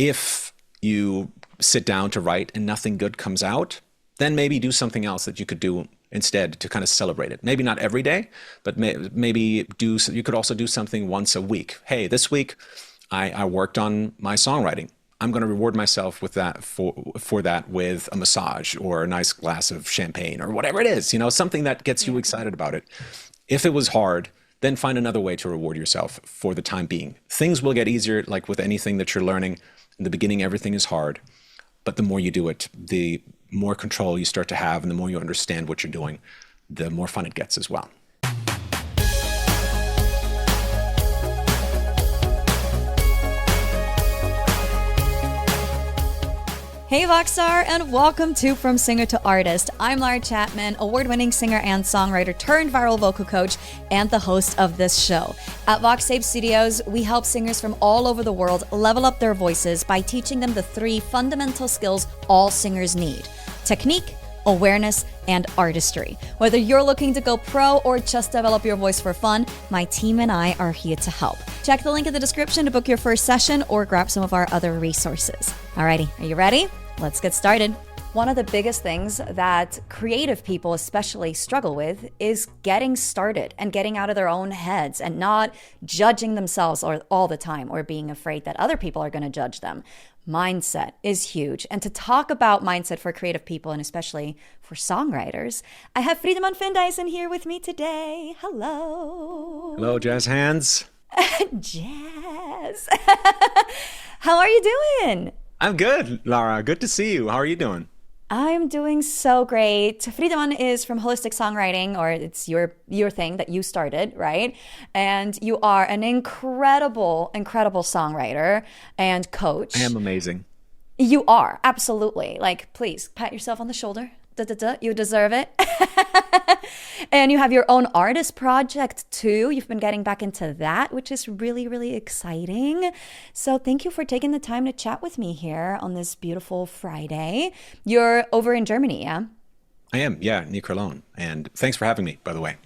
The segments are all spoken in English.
If you sit down to write and nothing good comes out, then maybe do something else that you could do instead to kind of celebrate it. Maybe not every day, but maybe you could also do something once a week. Hey, this week I worked on my songwriting. I'm going to reward myself with that for that with a massage or a nice glass of champagne or whatever it is, something that gets you excited about it. If it was hard, then find another way to reward yourself for the time being. Things will get easier, like with anything that you're learning. In the beginning, everything is hard, but the more you do it, the more control you start to have, and the more you understand what you're doing, the more fun it gets as well. Hey Voxstar, and welcome to From Singer to Artist. I'm Lara Chapman, award-winning singer and songwriter turned viral vocal coach and the host of this show. At VoxTape Studios, we help singers from all over the world level up their voices by teaching them the 3 fundamental skills all singers need: technique, awareness, and artistry. Whether you're looking to go pro or just develop your voice for fun, my team and I are here to help. Check the link in the description to book your first session or grab some of our other resources. Alrighty, are you ready? Let's get started. One of the biggest things that creative people especially struggle with is getting started and getting out of their own heads and not judging themselves all the time or being afraid that other people are going to judge them. Mindset is huge. And to talk about mindset for creative people and especially for songwriters, I have Friedemann Findeisen here with me today. Hello. Hello, jazz hands. Jazz. How are you doing? I'm good, Lara. Good to see you. How are you doing? I'm doing so great. Friedemann is from Holistic Songwriting, or it's your thing that you started, right? And you are an incredible songwriter and coach. I am amazing. You are, absolutely. Like, please pat yourself on the shoulder. You deserve it. And you have your own artist project too. You've been getting back into that, which is really, really exciting. So thank you for taking the time to chat with me here on this beautiful Friday. You're over in Germany, yeah? I am, yeah, near Cologne. And thanks for having me, by the way.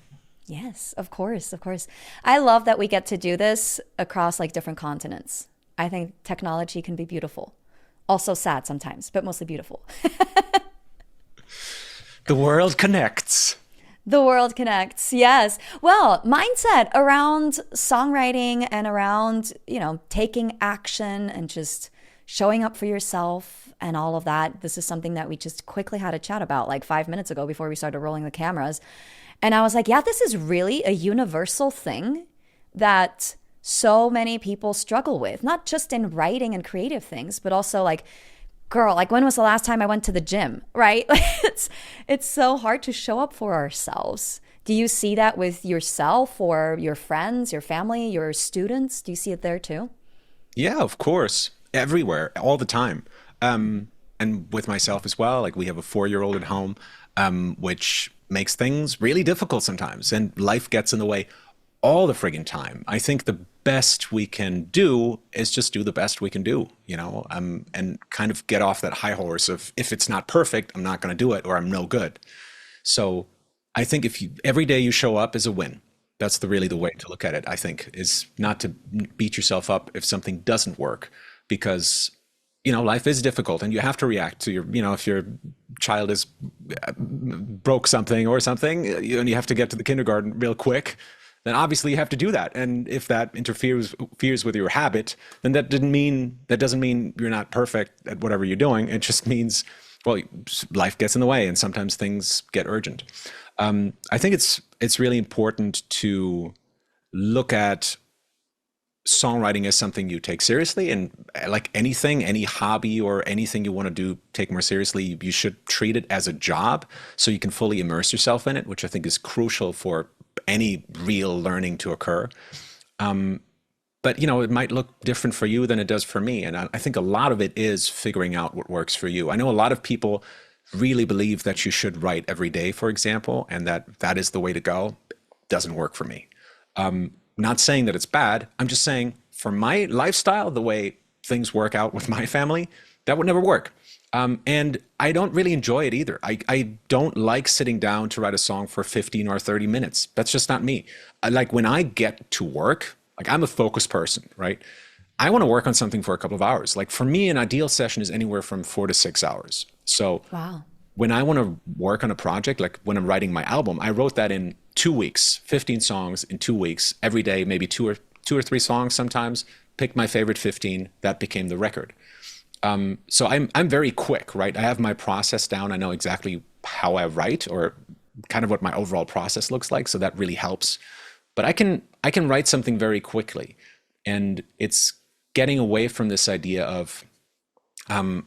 Yes, of course, of course. I love that we get to do this across like different continents. I think technology can be beautiful. Also sad sometimes, but mostly beautiful. The world connects. The world connects, yes. Well, mindset around songwriting and around, taking action and just showing up for yourself and all of that. This is something that we just quickly had a chat about like 5 minutes ago before we started rolling the cameras. And I was like, yeah, this is really a universal thing that so many people struggle with, not just in writing and creative things, but also like, girl, like when was the last time I went to the gym, right? It's so hard to show up for ourselves. Do you see that with yourself or your friends, your family, your students? Do you see it there too? Yeah, of course. Everywhere, all the time. And with myself as well. Like we have a 4-year-old at home, which makes things really difficult sometimes. And life gets in the way all the friggin' time. I think the best we can do is just do the best we can do, and kind of get off that high horse of if it's not perfect, I'm not going to do it or I'm no good. So I think every day you show up is a win. That's really the way to look at it, I think, is not to beat yourself up if something doesn't work, because life is difficult and you have to react to if your child is broke something or something and you have to get to the kindergarten real quick, then obviously you have to do that. And if that interferes with your habit, then that doesn't mean you're not perfect at whatever you're doing. It just means, well, life gets in the way and sometimes things get urgent. I think it's really important to look at songwriting as something you take seriously, and like anything, any hobby or anything you want to do, take more seriously, you should treat it as a job so you can fully immerse yourself in it, which I think is crucial for any real learning to occur. But it might look different for you than it does for me. And I think a lot of it is figuring out what works for you. I know a lot of people really believe that you should write every day, for example, and that is the way to go. Doesn't work for me. Not saying that it's bad. I'm just saying for my lifestyle, the way things work out with my family, that would never work. And I don't really enjoy it either. I don't like sitting down to write a song for 15 or 30 minutes. That's just not me. Like when I get to work, like I'm a focused person, right? I want to work on something for a couple of hours. Like for me, an ideal session is anywhere from 4 to 6 hours. So Wow. when I want to work on a project, like when I'm writing my album, I wrote that in 2 weeks, 15 songs in 2 weeks, every day, maybe two or three songs sometimes. Picked my favorite 15. That became the record. So I'm very quick, right? I have my process down. I know exactly how I write or kind of what my overall process looks like. So that really helps. But I can write something very quickly, and it's getting away from this idea of I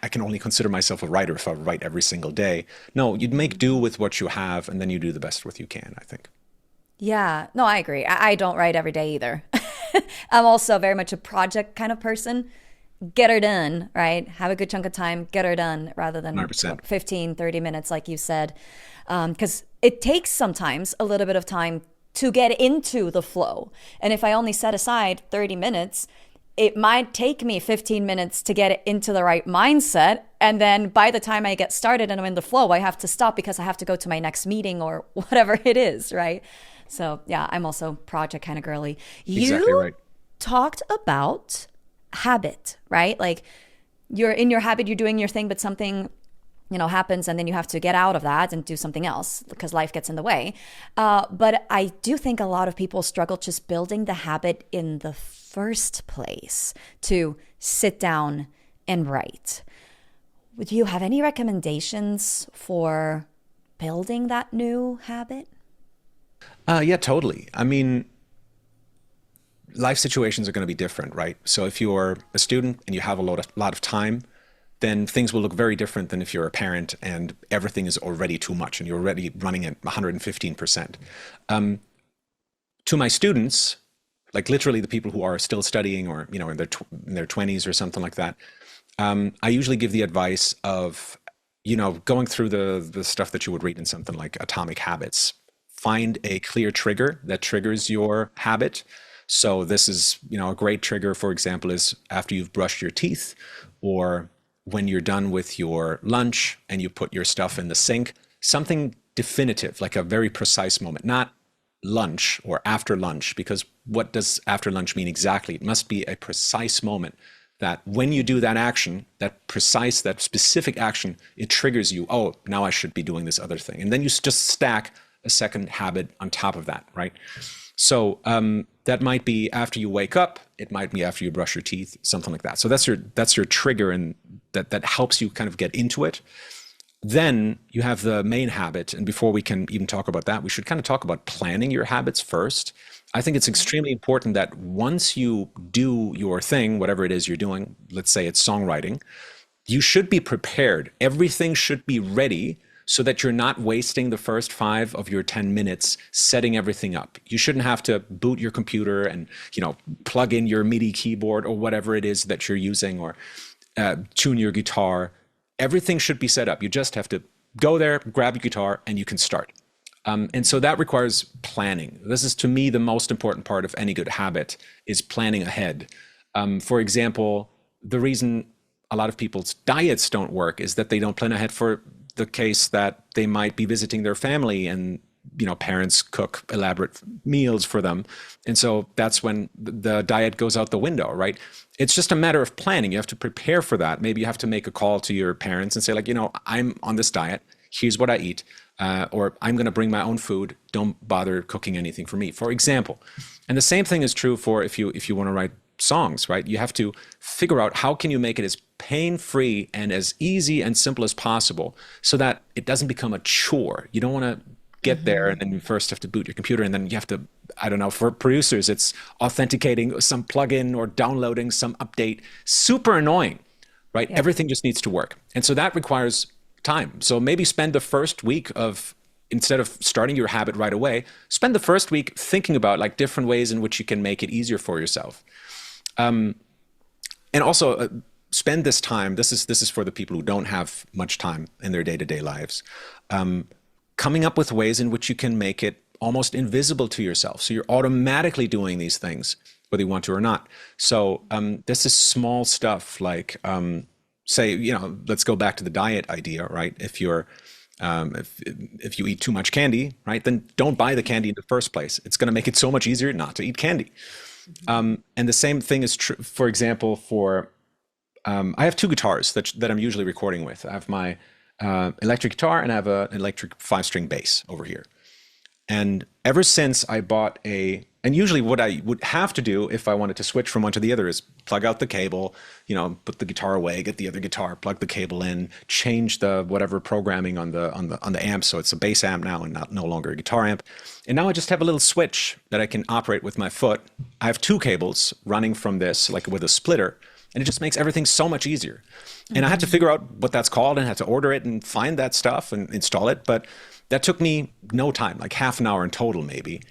can only consider myself a writer if I write every single day. No, you'd make do with what you have, and then you do the best with you can, I think. Yeah, no, I agree. I don't write every day either. I'm also very much a project kind of person. Get her done, right? Have a good chunk of time, get her done rather than 100%. 15, 30 minutes, like you said. Because it takes sometimes a little bit of time to get into the flow. And if I only set aside 30 minutes, it might take me 15 minutes to get it into the right mindset. And then by the time I get started and I'm in the flow, I have to stop because I have to go to my next meeting or whatever it is, right? So yeah, I'm also project kind of girly. Exactly You right. talked about habit, right? Like you're in your habit, you're doing your thing, but something happens and then you have to get out of that and do something else because life gets in the way. But I do think a lot of people struggle just building the habit in the first place to sit down and write. Do you have any recommendations for building that new habit? Yeah, totally. I mean, life situations are going to be different, right? So if you're a student and you have a lot of time, then things will look very different than if you're a parent and everything is already too much and you're already running at 115%. To my students, like literally the people who are still studying or in their 20s or something like that, I usually give the advice of going through the stuff that you would read in something like Atomic Habits. Find a clear trigger that triggers your habit. So this is, a great trigger, for example, is after you've brushed your teeth or when you're done with your lunch and you put your stuff in the sink, something definitive, like a very precise moment, not lunch or after lunch, because what does after lunch mean exactly? It must be a precise moment that when you do that action, that specific action, it triggers you, oh, now I should be doing this other thing. And then you just stack a second habit on top of that, right? So that might be after you wake up. It might be after you brush your teeth, something like that. So that's your trigger, and that helps you kind of get into it. Then you have the main habit, and before we can even talk about that, we should kind of talk about planning your habits first. I think it's extremely important that once you do your thing, whatever it is you're doing, let's say it's songwriting, you should be prepared. Everything should be ready so that you're not wasting the first 5 of your 10 minutes setting everything up. You shouldn't have to boot your computer and, plug in your MIDI keyboard or whatever it is that you're using, or tune your guitar. Everything should be set up. You just have to go there, grab your guitar, and you can start. And so that requires planning. This is, to me, the most important part of any good habit is planning ahead. For example, the reason a lot of people's diets don't work is that they don't plan ahead for the case that they might be visiting their family and parents cook elaborate meals for them, and so that's when the diet goes out the window, right? It's just a matter of planning. You have to prepare for that. Maybe you have to make a call to your parents and say, like, I'm on this diet, here's what I eat, or I'm going to bring my own food, don't bother cooking anything for me, for example. And the same thing is true for if you want to write songs, right? You have to figure out how can you make it as pain-free and as easy and simple as possible so that it doesn't become a chore. You don't want to get there and then you first have to boot your computer, and then you have to, I don't know, for producers, it's authenticating some plugin or downloading some update. Super annoying, right? Yeah. Everything just needs to work. And so that requires time. So maybe spend the first week instead of starting your habit right away, spend the first week thinking about like different ways in which you can make it easier for yourself. And also spend this time. This is for the people who don't have much time in their day-to-day lives. Coming up with ways in which you can make it almost invisible to yourself, so you're automatically doing these things whether you want to or not. So this is small stuff like, say, let's go back to the diet idea, right? If you're if you eat too much candy, right, then don't buy the candy in the first place. It's going to make it so much easier not to eat candy. And the same thing is true, for example, for I have two guitars that I'm usually recording with. I have my electric guitar and I have an electric 5-string bass over here. And ever since I bought and usually what I would have to do if I wanted to switch from one to the other is plug out the cable, put the guitar away, get the other guitar, plug the cable in, change the whatever programming on the amp, so it's a bass amp now and no longer a guitar amp. And now I just have a little switch that I can operate with my foot. I have two cables running from this, like with a splitter, and it just makes everything so much easier. And I had to figure out what that's called and had to order it and find that stuff and install it, but that took me no time, like half an hour in total maybe.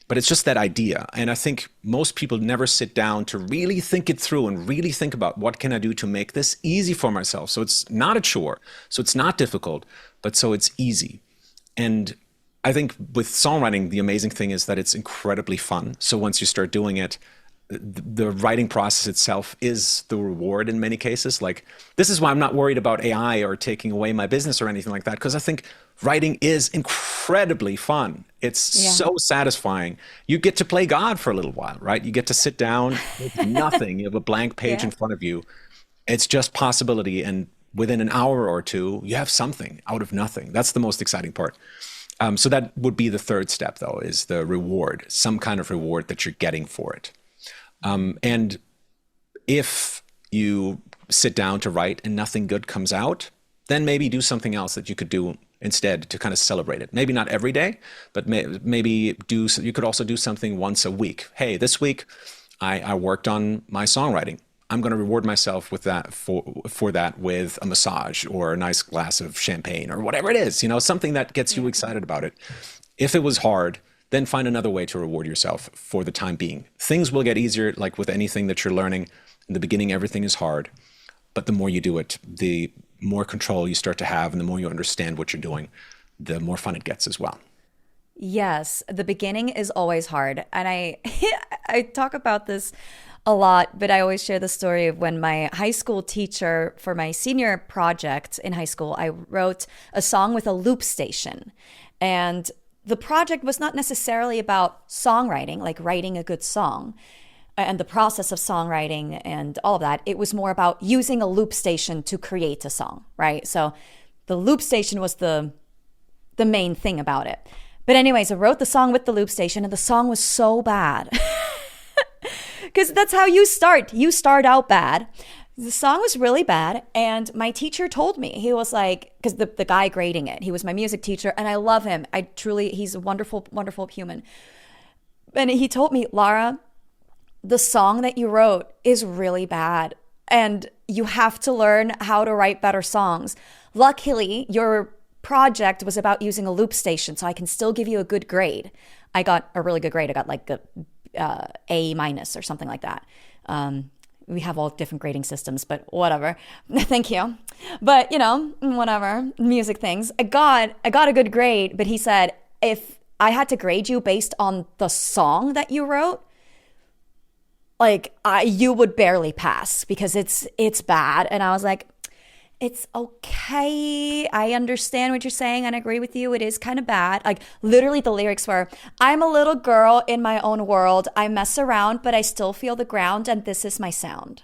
But it's just that idea. And I think most people never sit down to really think it through and really think about what can I do to make this easy for myself. So it's not a chore, so it's not difficult, but so it's easy. And I think with songwriting, the amazing thing is that it's incredibly fun. So once you start doing it, the writing process itself is the reward in many cases. Like, this is why I'm not worried about AI or taking away my business or anything like that, because I think writing is incredibly fun. It's so satisfying. You get to play God for a little while, right? You get to sit down with nothing. You have a blank page in front of you. It's just possibility. And within an hour or two, you have something out of nothing. That's the most exciting part. So that would be the third step, though, is the reward, some kind of reward that you're getting for it. And if you sit down to write and nothing good comes out, then maybe do something else that you could do instead to kind of celebrate it. Maybe not every day, but maybe you could also do something once a week. Hey, this week I worked on my songwriting. I'm going to reward myself with that for that with a massage or a nice glass of champagne or whatever it is, something that gets you excited about it. If it was hard, then find another way to reward yourself for the time being. Things will get easier, like with anything that you're learning. In the beginning, everything is hard, but the more you do it, the more control you start to have, and the more you understand what you're doing, the more fun it gets as well. Yes, the beginning is always hard. And I talk about this a lot, but I always share the story of when my high school teacher, for my senior project in high school, I wrote a song with a loop station. And the project was not necessarily about songwriting, like writing a good song and the process of songwriting and all of that. It was more about using a loop station to create a song, right? So the loop station was the main thing about it. But anyways, I wrote the song with the loop station, and the song was so bad. Because that's how you start. You start out bad. The song was really bad, and my teacher told me, he was like, because the guy grading it, he was my music teacher, and I love him. He's a wonderful, wonderful human. And he told me, Lara, the song that you wrote is really bad, and you have to learn how to write better songs. Luckily, your project was about using a loop station, so I can still give you a good grade. I got a really good grade. I got like A minus or something like that. We have all different grading systems, but whatever. Thank you. But whatever, music things. I got a good grade, but he said, if I had to grade you based on the song that you wrote, you would barely pass because it's bad. And I was like, it's okay. I understand what you're saying and I agree with you. It is kind of bad. Like, literally the lyrics were, I'm a little girl in my own world. I mess around, but I still feel the ground, and this is my sound.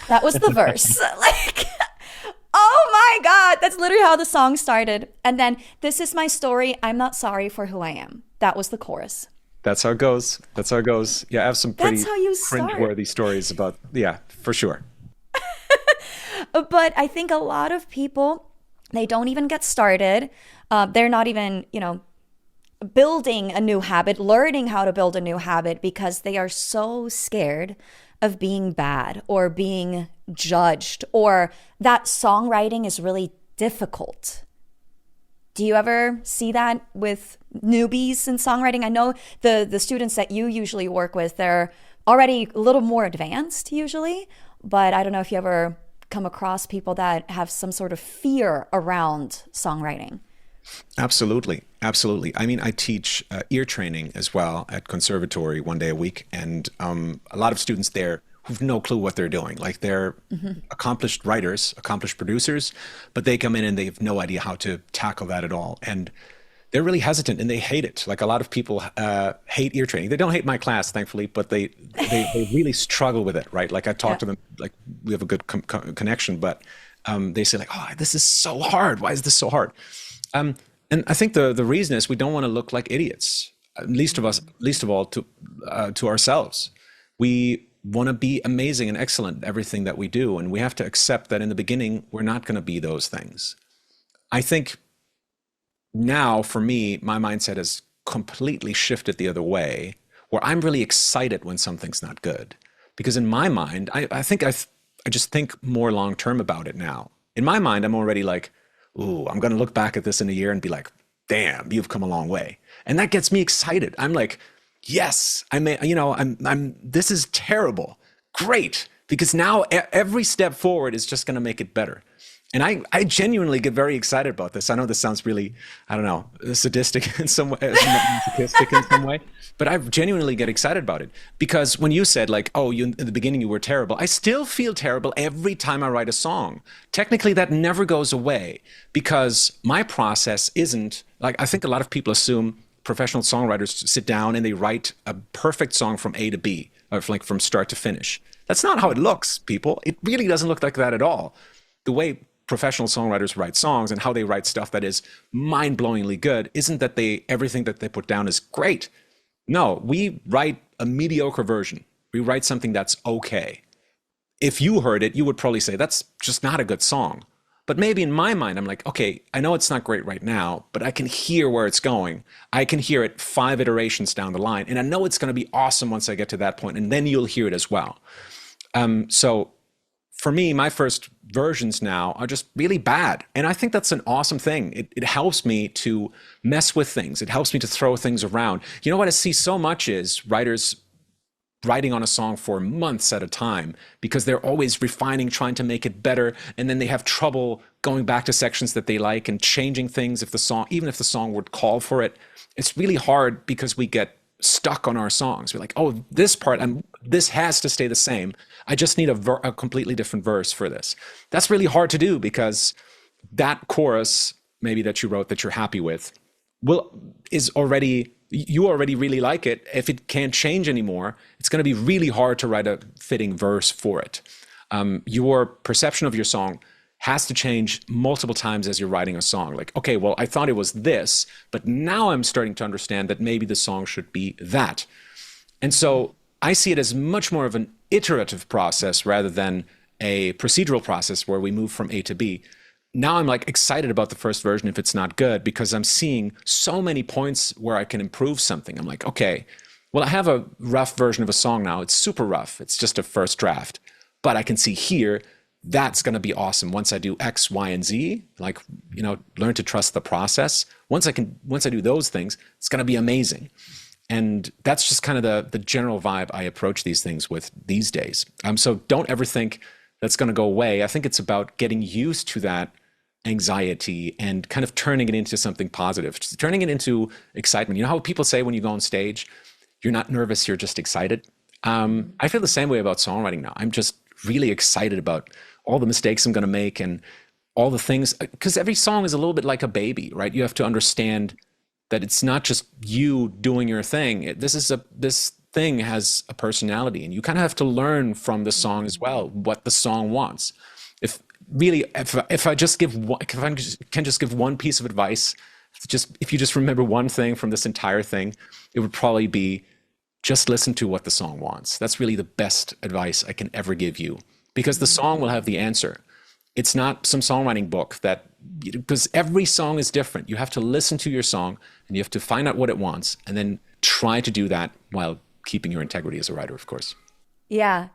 That was the verse. Oh my God. That's literally how the song started. And then, this is my story. I'm not sorry for who I am. That was the chorus. That's how it goes. Yeah, I have some pretty start. cringeworthy stories about, for sure. But I think a lot of people, they don't even get started. They're not even, building a new habit, learning how to build a new habit, because they are so scared of being bad or being judged, or that songwriting is really difficult. Do you ever see that with newbies in songwriting? I know the students that you usually work with, they're already a little more advanced usually, but I don't know if you ever come across people that have some sort of fear around songwriting. Absolutely. I mean, I teach ear training as well at conservatory one day a week, and a lot of students there who've no clue what they're doing. Like, they're accomplished writers, accomplished producers, but they come in and they have no idea how to tackle that at all. And they're really hesitant and they hate it. Like a lot of people hate ear training. They don't hate my class, thankfully, but they really struggle with it, right? Like I talk to them, like we have a good connection, but they say like, oh, this is so hard. Why is this so hard? And I think the reason is we don't want to look like idiots. Least of all to ourselves. We want to be amazing and excellent at everything that we do, and we have to accept that in the beginning we're not going to be those things. I think now for me, my mindset has completely shifted the other way, where I'm really excited when something's not good, because in my mind, I think I just think more long term about it now. In my mind, I'm already like, ooh, I'm going to look back at this in a year and be like, damn, you've come a long way. And that gets me excited. I'm like, yes, this is terrible. Great. Because now every step forward is just going to make it better. And I genuinely get very excited about this. I know this sounds really, I don't know, sadistic in some way, masochistic in some way, but I genuinely get excited about it. Because when you said like, oh, in the beginning you were terrible, I still feel terrible every time I write a song. Technically, that never goes away because my process isn't, like I think a lot of people assume professional songwriters sit down and they write a perfect song from A to B, or like from start to finish. That's not how it looks, people. It really doesn't look like that at all. The way professional songwriters write songs and how they write stuff that is mind-blowingly good isn't that everything that they put down is great. No, we write a mediocre version. We write something that's okay. If you heard it, you would probably say that's just not a good song. But maybe in my mind, I'm like, okay, I know it's not great right now, but I can hear where it's going. I can hear it 5 iterations down the line, and I know it's going to be awesome once I get to that point, and then you'll hear it as well. So for me, my first versions now are just really bad. And I think that's an awesome thing. It helps me to mess with things. It helps me to throw things around. You know what I see so much is writers writing on a song for months at a time because they're always refining, trying to make it better. And then they have trouble going back to sections that they like and changing things even if the song would call for it. It's really hard because we get stuck on our songs. We're like, oh, this part, this has to stay the same. I just need a completely different verse for this. That's really hard to do because that chorus, maybe that you wrote that you're happy with, you already really like it. If it can't change anymore, it's going to be really hard to write a fitting verse for it. Your perception of your song has to change multiple times as you're writing a song. Like, okay, well, I thought it was this, but now I'm starting to understand that maybe the song should be that. And so I see it as much more of an iterative process rather than a procedural process where we move from A to B. Now I'm like excited about the first version if it's not good because I'm seeing so many points where I can improve something. I'm like, okay, well, I have a rough version of a song now. It's super rough. It's just a first draft. But I can see here, that's going to be awesome once I do X, Y, and Z, like, learn to trust the process. Once I do those things, it's going to be amazing. And that's just kind of the general vibe I approach these things with these days. So don't ever think that's going to go away. I think it's about getting used to that anxiety and kind of turning it into something positive, just turning it into excitement. You know how people say when you go on stage, you're not nervous, you're just excited? I feel the same way about songwriting now. I'm just really excited about all the mistakes I'm going to make and all the things, because every song is a little bit like a baby, right? You have to understand that it's not just you doing your thing. This thing has a personality, and you kind of have to learn from the song as well what the song wants. If I can just give one piece of advice, if you just remember one thing from this entire thing, it would probably be just listen to what the song wants. That's really the best advice I can ever give you, because the song will have the answer. It's not some songwriting book because every song is different. You have to listen to your song and you have to find out what it wants and then try to do that while keeping your integrity as a writer, of course. Yeah.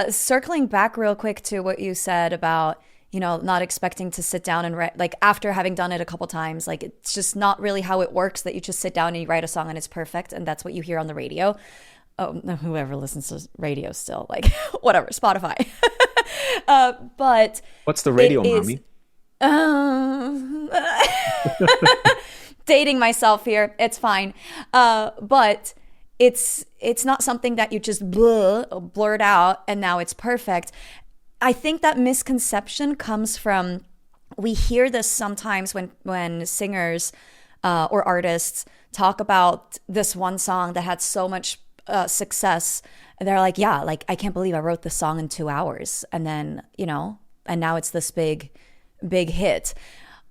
Circling back real quick to what you said about, not expecting to sit down and write, like after having done it a couple times, like it's just not really how it works that you just sit down and you write a song and it's perfect. And that's what you hear on the radio. Oh, whoever listens to radio still, like whatever, Spotify. But what's the radio, mommy? Dating myself here. It's fine. But it's not something that you just blurt out and now it's perfect. I think that misconception comes from, we hear this sometimes when singers or artists talk about this one song that had so much success. And they're like, yeah, like, I can't believe I wrote this song in 2 hours. And then, and now it's this big hit.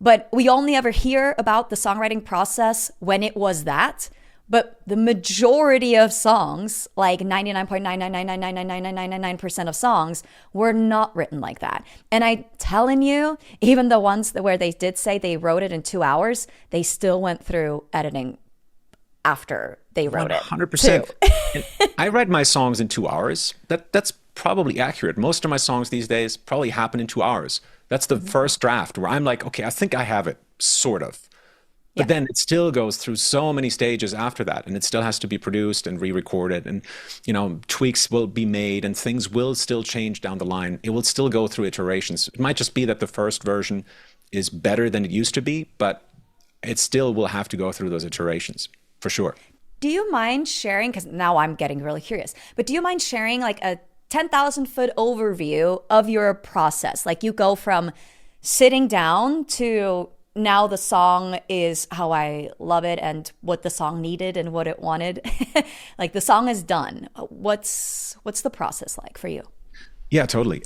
But we only ever hear about the songwriting process when it was that. But the majority of songs, like 99.999999999% of songs, were not written like that. And I'm telling you, even the ones where they did say they wrote it in 2 hours, they still went through editing after they wrote 100%. I write my songs in 2 hours. That's probably accurate. Most of my songs these days probably happen in 2 hours. That's the first draft where I'm like, okay, I think I have it, sort of. But then it still goes through so many stages after that, and it still has to be produced and re-recorded, and tweaks will be made, and things will still change down the line. It will still go through iterations. It might just be that the first version is better than it used to be, but it still will have to go through those iterations, for sure. Do you mind sharing, because now I'm getting really curious, but do you mind sharing like a 10,000-foot overview of your process? Like, you go from sitting down to now the song is how I love it and what the song needed and what it wanted. Like, the song is done. What's the process like for you? Yeah, totally.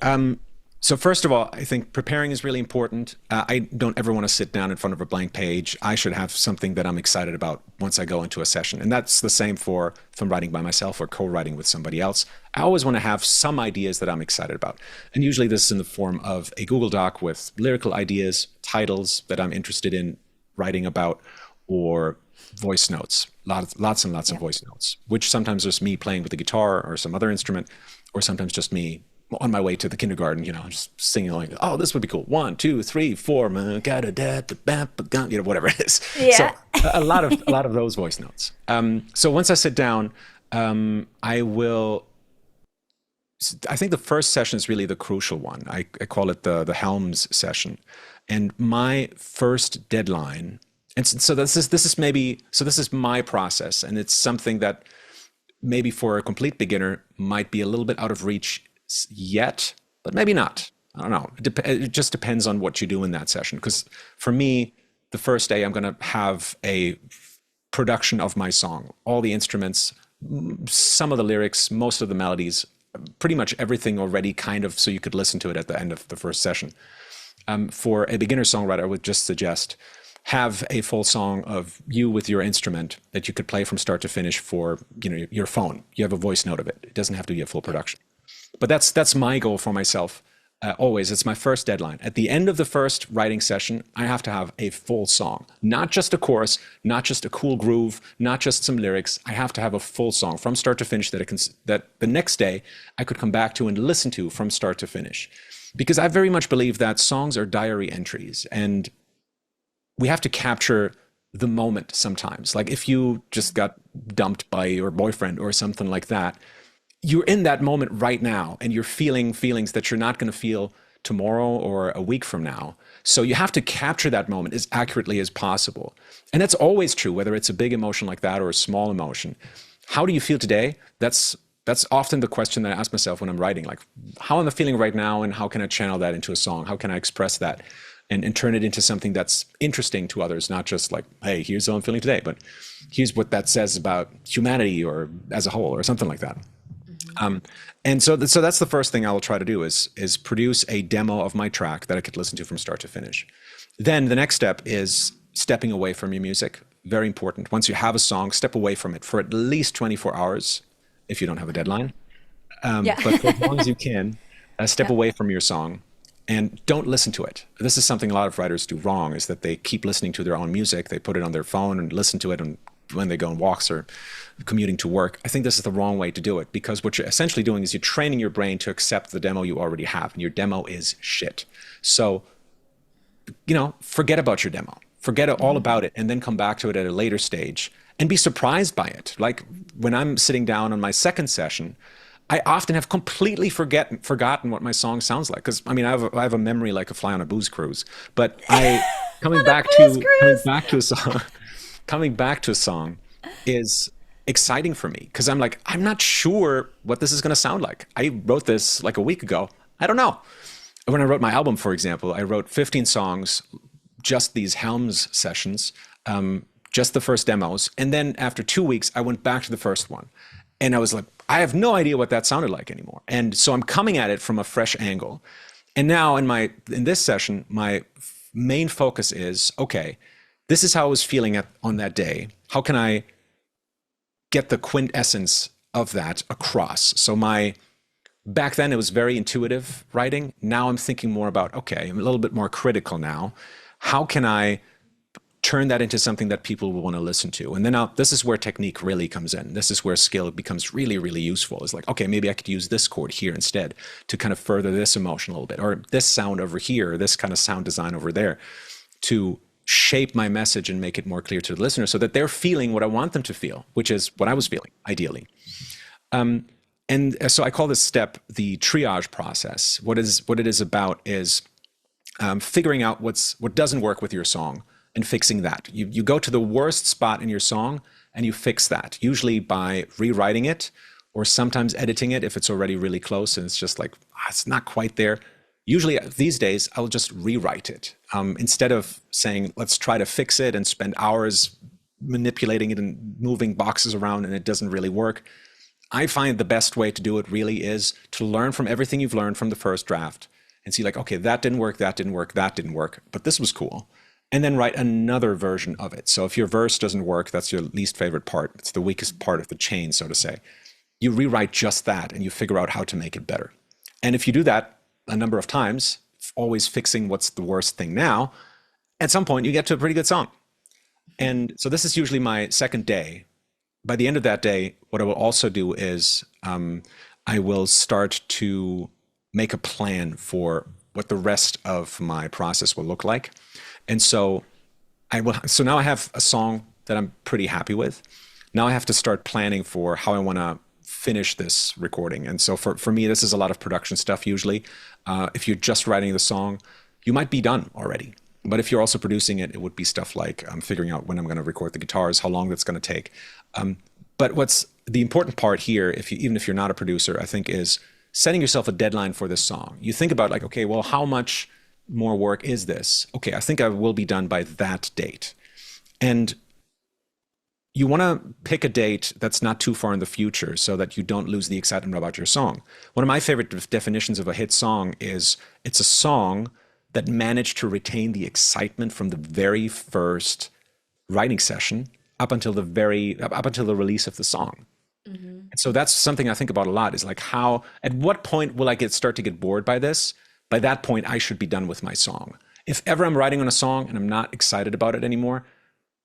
So first of all, I think preparing is really important. I don't ever want to sit down in front of a blank page. I should have something that I'm excited about once I go into a session. And that's the same for if I'm writing by myself or co-writing with somebody else. I always want to have some ideas that I'm excited about. And usually this is in the form of a Google Doc with lyrical ideas, titles that I'm interested in writing about, or voice notes, lots and lots of voice notes, which sometimes is me playing with the guitar or some other instrument, or sometimes just me on my way to the kindergarten, just singing like, oh, this would be cool. 1, 2, 3, 4, whatever it is. Yeah. So a lot of those voice notes. So once I sit down, I think the first session is really the crucial one. I call it the Helms session. And my first deadline, and so this is my process, and it's something that maybe for a complete beginner might be a little bit out of reach yet, but maybe not. I don't know. It just depends on what you do in that session. Because for me, the first day I'm going to have a production of my song, all the instruments, some of the lyrics, most of the melodies, pretty much everything already kind of so you could listen to it at the end of the first session. For a beginner songwriter, I would just suggest have a full song of you with your instrument that you could play from start to finish for your phone. You have a voice note of it. It doesn't have to be a full production. But that's my goal for myself. Always, it's my first deadline. At the end of the first writing session, I have to have a full song, not just a chorus, not just a cool groove, not just some lyrics. I have to have a full song from start to finish that the next day I could come back to and listen to from start to finish. Because I very much believe that songs are diary entries, and we have to capture the moment sometimes. Like, if you just got dumped by your boyfriend or something like that, you're in that moment right now, and you're feeling feelings that you're not going to feel tomorrow or a week from now. So you have to capture that moment as accurately as possible. And that's always true, whether it's a big emotion like that or a small emotion. How do you feel today? That's often the question that I ask myself when I'm writing, like, how am I feeling right now, and how can I channel that into a song? How can I express that and turn it into something that's interesting to others, not just like, hey, here's how I'm feeling today, but here's what that says about humanity or as a whole or something like that. And so that's the first thing I will try to do is produce a demo of my track that I could listen to from start to finish. Then the next step is stepping away from your music. Very important. Once you have a song, step away from it for at least 24 hours if you don't have a deadline. But for as long as you can, step away from your song and don't listen to it. This is something a lot of writers do wrong, is that they keep listening to their own music. They put it on their phone and listen to it when they go on walks or commuting to work. I think this is the wrong way to do it, because what you're essentially doing is you're training your brain to accept the demo you already have, and your demo is shit. So, forget about your demo. Forget all about it, and then come back to it at a later stage and be surprised by it. Like, when I'm sitting down on my second session, I often have completely forgotten what my song sounds like. Because I have a memory like a fly on a booze cruise. But coming back to a song is exciting for me, because I'm like, I'm not sure what this is going to sound like. I wrote this like a week ago. I don't know. When I wrote my album, for example, I wrote 15 songs, just these Helms sessions, just the first demos. And then after 2 weeks, I went back to the first one. And I was like, I have no idea what that sounded like anymore. And so I'm coming at it from a fresh angle. And now in this session, my main focus is, okay, this is how I was feeling on that day. How can I get the quintessence of that across? So back then it was very intuitive writing. Now I'm thinking more about, okay, I'm a little bit more critical now. How can I turn that into something that people will want to listen to? And then this is where technique really comes in. This is where skill becomes really, really useful. It's like, okay, maybe I could use this chord here instead to kind of further this emotion a little bit, or this sound over here, or this kind of sound design over there, to shape my message and make it more clear to the listener so that they're feeling what I want them to feel, which is what I was feeling, ideally. And so I call this step the triage process. What it is about is figuring out what doesn't work with your song and fixing that. You go to the worst spot in your song and you fix that, usually by rewriting it or sometimes editing it if it's already really close and it's just like, it's not quite there. Usually these days, I'll just rewrite it. Instead of saying, let's try to fix it and spend hours manipulating it and moving boxes around and it doesn't really work. I find the best way to do it really is to learn from everything you've learned from the first draft and see like, okay, that didn't work, that didn't work, that didn't work, but this was cool. And then write another version of it. So if your verse doesn't work, that's your least favorite part. It's the weakest part of the chain, so to say. You rewrite just that and you figure out how to make it better. And if you do that a number of times, always fixing what's the worst thing now, at some point you get to a pretty good song. And so this is usually my second day. By the end of that day, what I will also do is I will start to make a plan for what the rest of my process will look like. And so now I have a song that I'm pretty happy with. Now I have to start planning for how I want to finish this recording. And so for me, this is a lot of production stuff usually. If you're just writing the song, you might be done already. But if you're also producing it, it would be stuff like figuring out when I'm going to record the guitars, how long that's going to take. But what's the important part here, even if you're not a producer, I think is setting yourself a deadline for this song. You think about like, okay, well, how much more work is this? Okay, I think I will be done by that date. And you want to pick a date that's not too far in the future so that you don't lose the excitement about your song. One of my favorite definitions of a hit song is it's a song that managed to retain the excitement from the very first writing session up until the release of the song. Mm-hmm. And so that's something I think about a lot is like at what point will I start to get bored by this? By that point, I should be done with my song. If ever I'm writing on a song and I'm not excited about it anymore,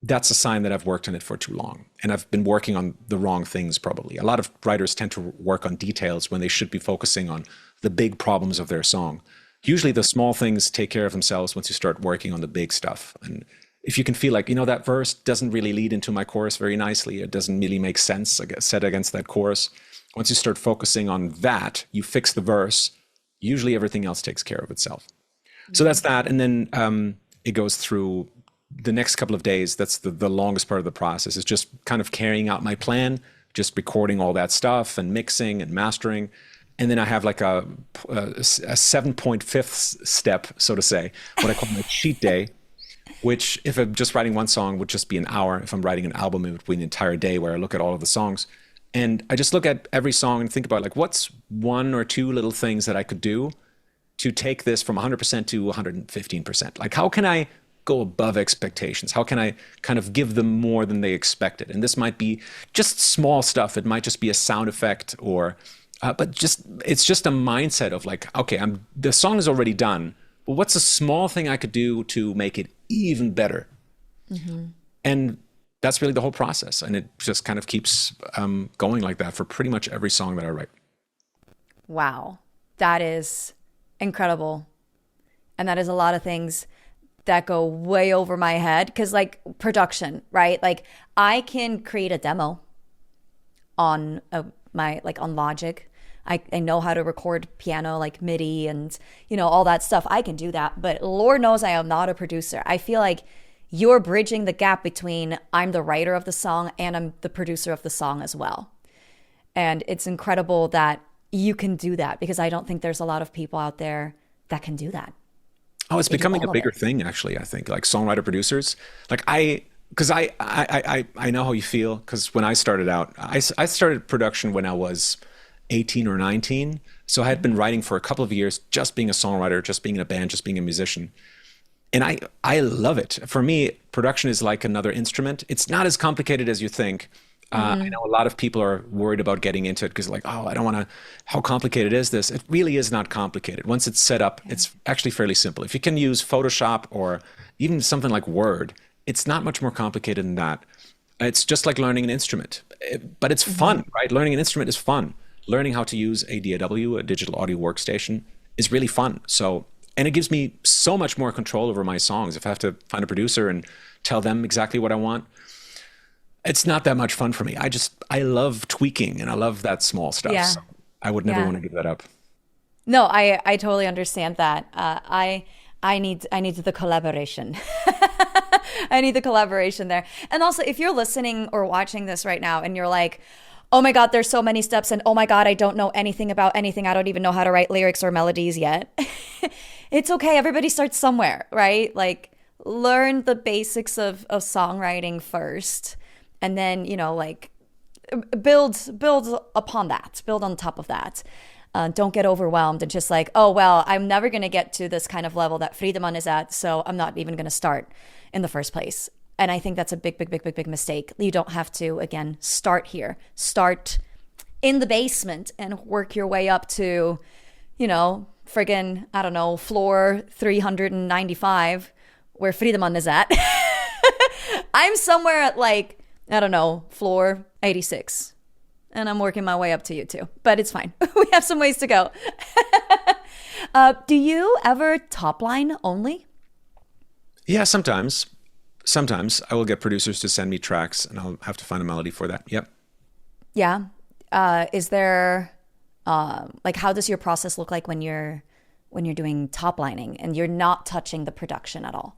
that's a sign that I've worked on it for too long. And I've been working on the wrong things probably. A lot of writers tend to work on details when they should be focusing on the big problems of their song. Usually the small things take care of themselves once you start working on the big stuff. And if you can feel like, that verse doesn't really lead into my chorus very nicely, it doesn't really make sense set against that chorus. Once you start focusing on that, you fix the verse, usually everything else takes care of itself. Mm-hmm. So that's that. And then it goes through the next couple of days. That's the longest part of the process, is just kind of carrying out my plan, just recording all that stuff and mixing and mastering. And then I have like a 7.5th step, so to say, what I call my cheat day, which if I'm just writing one song would just be an hour. If I'm writing an album, it would be an entire day where I look at all of the songs. And I just look at every song and think about like, what's one or two little things that I could do to take this from 100% to 115%? Like, how can I go above expectations? How can I kind of give them more than they expected? And this might be just small stuff. It might just be a sound effect or, but it's just a mindset of like, okay, the song is already done, but what's a small thing I could do to make it even better? Mm-hmm. And that's really the whole process. And it just kind of keeps going like that for pretty much every song that I write. Wow. That is incredible. And that is a lot of things that go way over my head. Because like production, right? Like I can create a demo on on Logic. I know how to record piano, like MIDI and, all that stuff. I can do that. But Lord knows I am not a producer. I feel like you're bridging the gap between I'm the writer of the song and I'm the producer of the song as well. And it's incredible that you can do that, because I don't think there's a lot of people out there that can do that. Oh, it's becoming a bigger thing, actually, I think, like songwriter producers. Like because I know how you feel. Because when I started out, I started production when I was 18 or 19. So I had been writing for a couple of years, just being a songwriter, just being in a band, just being a musician. And I love it. For me, production is like another instrument. It's not as complicated as you think. I know a lot of people are worried about getting into it because like, oh, I don't want to, how complicated is this? It really is not complicated. Once it's set up, it's actually fairly simple. If you can use Photoshop or even something like Word, it's not much more complicated than that. It's just like learning an instrument, but it's fun, right? Learning an instrument is fun. Learning how to use a DAW, a digital audio workstation, is really fun. So, and it gives me so much more control over my songs. If I have to find a producer and tell them exactly what I want, it's not that much fun for me. I love tweaking and I love that small stuff. Yeah. So I would never want to give that up. No, I totally understand that. I need the collaboration. I need the collaboration there. And also, if you're listening or watching this right now and you're like, oh my God, there's so many steps, and oh my God, I don't know anything about anything. I don't even know how to write lyrics or melodies yet. It's okay. Everybody starts somewhere, right? Like, learn the basics of songwriting first, and then, you know, like, build upon that, build on top of that. Don't get overwhelmed and just like, oh, well, I'm never going to get to this kind of level that Friedemann is at, so I'm not even going to start in the first place. And I think that's a big mistake. You don't have to, again, start here. Start in the basement and work your way up to, you know, friggin', I don't know, floor 395, where Friedemann is at. I'm somewhere at like, I don't know, floor 86. And I'm working my way up to you too. But it's fine. We have some ways to go. Do you ever top line only? Yeah, sometimes. Sometimes I will get producers to send me tracks and I'll have to find a melody for that. Yep. Yeah. Is there like, how does your process look like when you're doing top lining and you're not touching the production at all?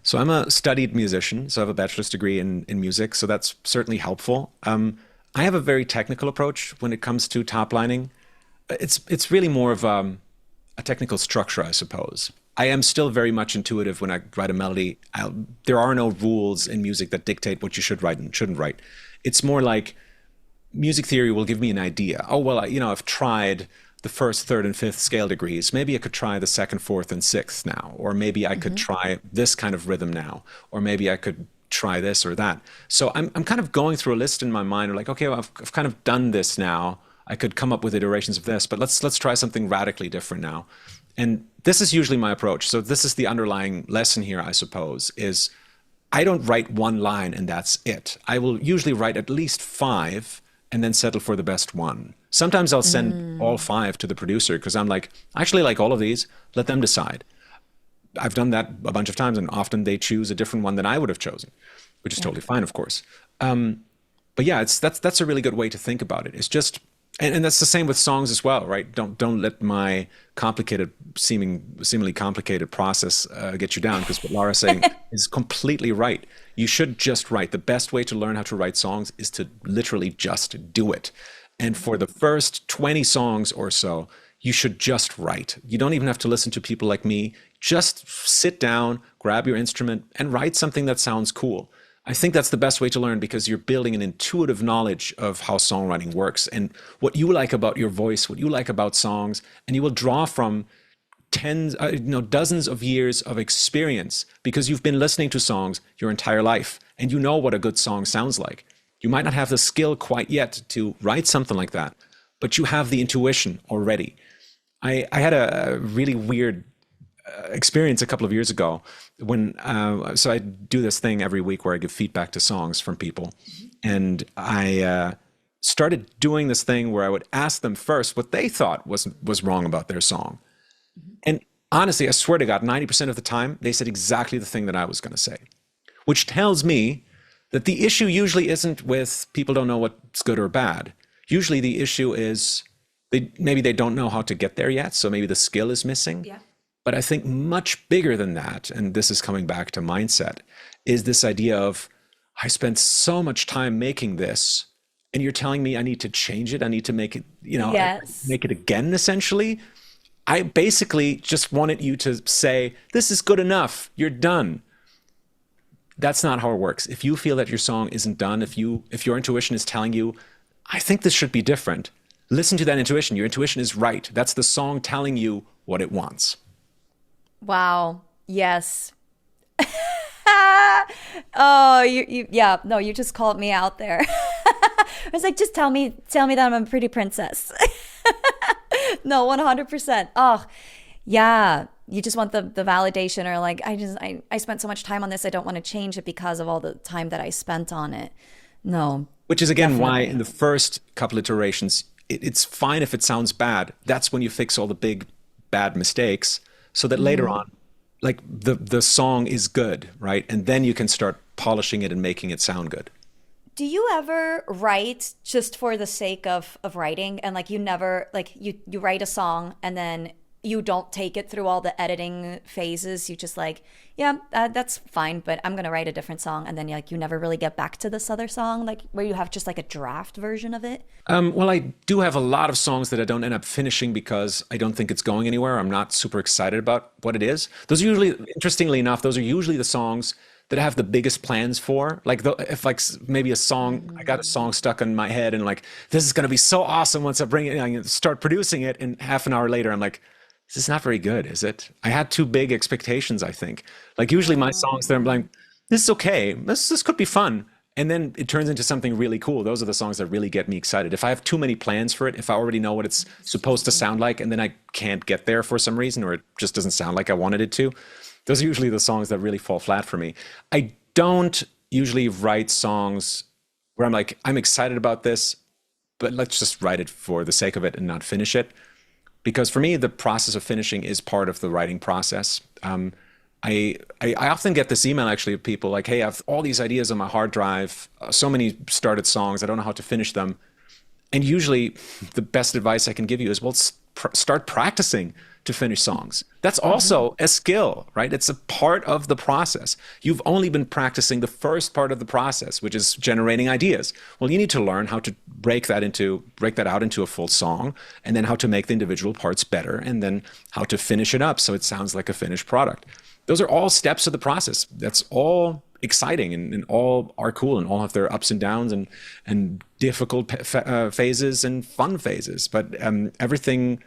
So I'm a studied musician, so I have a bachelor's degree in music, so that's certainly helpful. I have a very technical approach when it comes to top lining. It's really more of a technical structure, I suppose. I am still very much intuitive when I write a melody. There are no rules in music that dictate what you should write and shouldn't write. It's more like music theory will give me an idea. Oh, well, I've tried the first, third, and fifth scale degrees. Maybe I could try the second, fourth, and sixth now. Or maybe I could try this kind of rhythm now. Or maybe I could try this or that. So I'm kind of going through a list in my mind. Like, okay, well, I've kind of done this now. I could come up with iterations of this, but let's try something radically different now. And this is usually my approach. So this is the underlying lesson here, I suppose, is I don't write one line and that's it. I will usually write at least 5 and then settle for the best one. Sometimes I'll send all 5 to the producer because I'm like, I actually like all of these. Let them decide. I've done that a bunch of times, and often they choose a different one than I would have chosen, which is totally fine, of course. But yeah, that's a really good way to think about it. It's just, and that's the same with songs as well, right? Don't let my seemingly complicated process get you down, because what Laura's saying is completely right. You should just write. The best way to learn how to write songs is to literally just do it. And for the first 20 songs or so, you should just write. You don't even have to listen to people like me. Just sit down, grab your instrument, and write something that sounds cool. I think that's the best way to learn, because you're building an intuitive knowledge of how songwriting works and what you like about your voice, what you like about songs, and you will draw from dozens of years of experience, because you've been listening to songs your entire life and you know what a good song sounds like. You might not have the skill quite yet to write something like that, but you have the intuition already. I had a really weird experience a couple of years ago when so I do this thing every week where I give feedback to songs from people, and I started doing this thing where I would ask them first what they thought was wrong about their song. And honestly, I swear to God, 90% of the time they said exactly the thing that I was going to say, which tells me that the issue usually isn't with people don't know what's good or bad. Usually the issue is maybe they don't know how to get there yet, so maybe the skill is missing. Yeah. But I think much bigger than that, and this is coming back to mindset, is this idea of, I spent so much time making this, and you're telling me I need to change it, I need to make it, make it again, essentially. I basically just wanted you to say, this is good enough, you're done. That's not how it works. If you feel that your song isn't done, if your intuition is telling you, I think this should be different, listen to that intuition. Your intuition is right. That's the song telling you what it wants. Wow. Yes. Oh, yeah, no, you just called me out there. I was like, just tell me that I'm a pretty princess. No, 100%. Oh, yeah. You just want the validation, or like, I spent so much time on this. I don't want to change it because of all the time that I spent on it. No. Which is again definitely. why in the first couple iterations, it's fine if it sounds bad. That's when you fix all the big bad mistakes so that later on, like the song is good, right? And then you can start polishing it and making it sound good. Do you ever write just for the sake of writing, and like you never like you write a song and then you don't take it through all the editing phases? You just like, yeah, that's fine, but I'm gonna write a different song, and then like you never really get back to this other song, like where you have just like a draft version of it? Well, I do have a lot of songs that I don't end up finishing because I don't think it's going anywhere. I'm not super excited about what it is. Those are usually, interestingly enough, those are usually the songs that I have the biggest plans for. Like if like maybe a song, I got a song stuck in my head and like, this is going to be so awesome once I bring it, I start producing it, and half an hour later, I'm like, this is not very good, is it? I had too big expectations, I think. Like usually my songs that I'm like, this is okay. This could be fun. And then it turns into something really cool. Those are the songs that really get me excited. If I have too many plans for it, if I already know what it's supposed to sound like, and then I can't get there for some reason, or it just doesn't sound like I wanted it to, those are usually the songs that really fall flat for me. I don't usually write songs where I'm like, I'm excited about this, but let's just write it for the sake of it and not finish it. Because for me, the process of finishing is part of the writing process. I often get this email actually of people like, hey, I have all these ideas on my hard drive, so many started songs, I don't know how to finish them. And usually the best advice I can give you is, well, start practicing to finish songs. That's also a skill, right? It's a part of the process. You've only been practicing the first part of the process, which is generating ideas. Well, you need to learn how to break that out into a full song, and then how to make the individual parts better, and then how to finish it up so it sounds like a finished product. Those are all steps of the process. That's all exciting, and all are cool, and all have their ups and downs, and difficult phases and fun phases. But everything,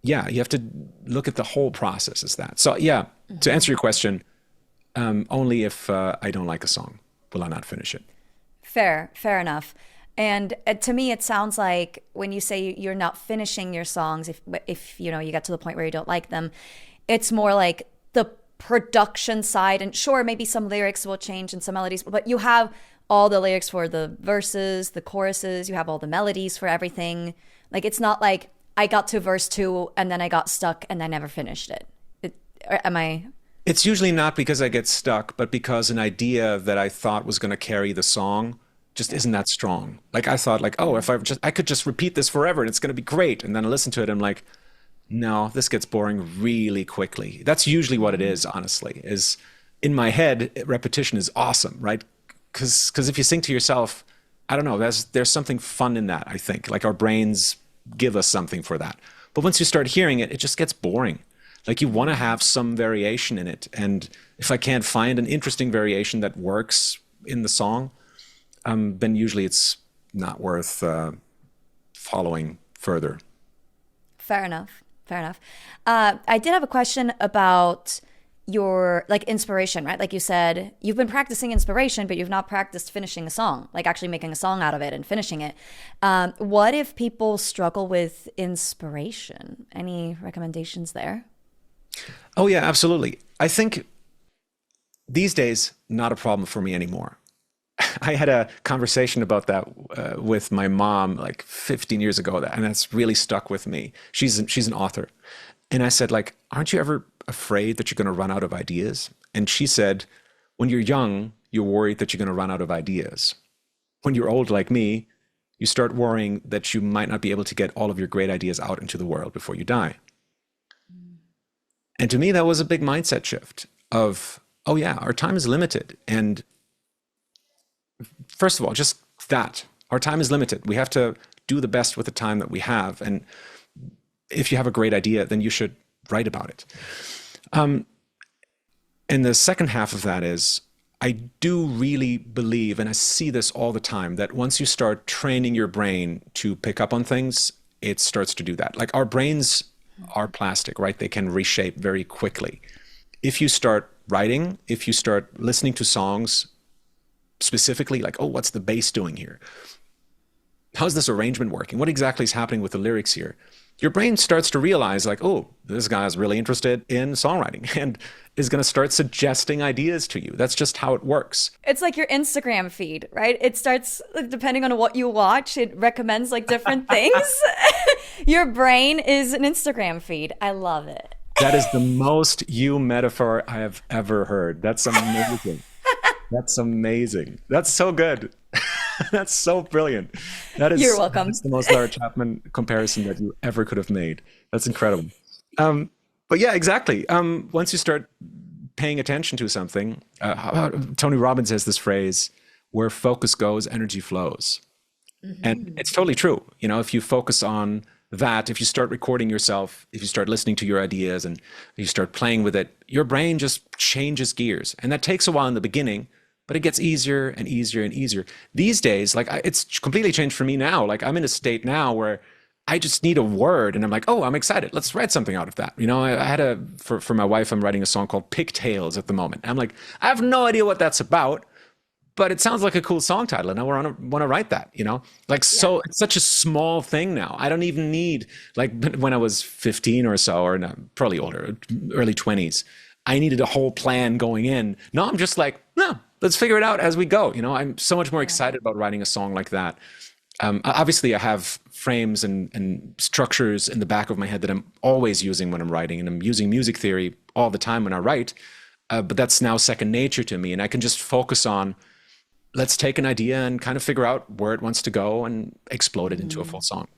yeah, you have to look at the whole process as that. So yeah, to answer your question, only if I don't like a song will I not finish it. Fair enough. And to me, it sounds like when you say you're not finishing your songs, if you know you get to the point where you don't like them, it's more like the production side. And sure, maybe some lyrics will change and some melodies, but you have all the lyrics for the verses, the choruses, you have all the melodies for everything. Like it's not like I got to verse 2 and then I got stuck and I never finished it. Am I? It's usually not because I get stuck, but because an idea that I thought was going to carry the song just isn't that strong. Like I thought, like, oh, if I could just repeat this forever and it's going to be great. And then I listen to it, I'm like, no, this gets boring really quickly. That's usually what it is, honestly, is in my head, repetition is awesome, right? Because if you think to yourself, I don't know, there's something fun in that, I think. Like our brains give us something for that. But once you start hearing it, it just gets boring. Like you want to have some variation in it. And if I can't find an interesting variation that works in the song, then usually it's not worth following further. Fair enough. I did have a question about your like inspiration, right? Like you said, you've been practicing inspiration, but you've not practiced finishing a song, like actually making a song out of it and finishing it. What if people struggle with inspiration? Any recommendations there? Oh yeah, absolutely. I think these days, not a problem for me anymore. I had a conversation about that with my mom like 15 years ago, and that's really stuck with me. She's an author. And I said, like, aren't you ever afraid that you're going to run out of ideas? And she said, when you're young, you're worried that you're going to run out of ideas. When you're old like me, you start worrying that you might not be able to get all of your great ideas out into the world before you die. And to me, that was a big mindset shift of, oh yeah, our time is limited. And first of all, just that. Our time is limited. We have to do the best with the time that we have. And if you have a great idea, then you should write about it. And the second half of that is, I do really believe, and I see this all the time, that once you start training your brain to pick up on things, it starts to do that. Like our brains are plastic, right? They can reshape very quickly. If you start writing, if you start listening to songs specifically, like, oh, what's the bass doing here? How's this arrangement working? What exactly is happening with the lyrics here? Your brain starts to realize, like, oh, this guy's really interested in songwriting and is going to start suggesting ideas to you. That's just how it works. It's like your Instagram feed, right? It starts, like, depending on what you watch, it recommends like different things. Your brain is an Instagram feed. I love it. That is the most you metaphor I have ever heard. That's amazing. That's amazing. That's so good. That's so brilliant. You're welcome. That's the most Lara Chapman comparison that you ever could have made. That's incredible. But yeah, exactly. Once you start paying attention to something, Tony Robbins has this phrase, where focus goes, energy flows. And it's totally true. You know, if you focus on that, if you start recording yourself, if you start listening to your ideas and you start playing with it, your brain just changes gears. And that takes a while in the beginning, but it gets easier and easier and easier. These days, like it's completely changed for me now. Like I'm in a state now where I just need a word and I'm like, oh, I'm excited. Let's write something out of that. You know, I had for my wife, I'm writing a song called Pigtails at the moment. I'm like, I have no idea what that's about, but it sounds like a cool song title and I want to write that, you know? Like, so it's such a small thing now. I don't even need, like when I was 15 or so, or no, probably older, early 20s, I needed a whole plan going in. No, I'm just like, no, let's figure it out as we go. You know, I'm so much more excited about writing a song like that. Obviously I have frames and structures in the back of my head that I'm always using when I'm writing, and I'm using music theory all the time when I write. But that's now second nature to me. And I can just focus on, let's take an idea and kind of figure out where it wants to go and explode it into a full song.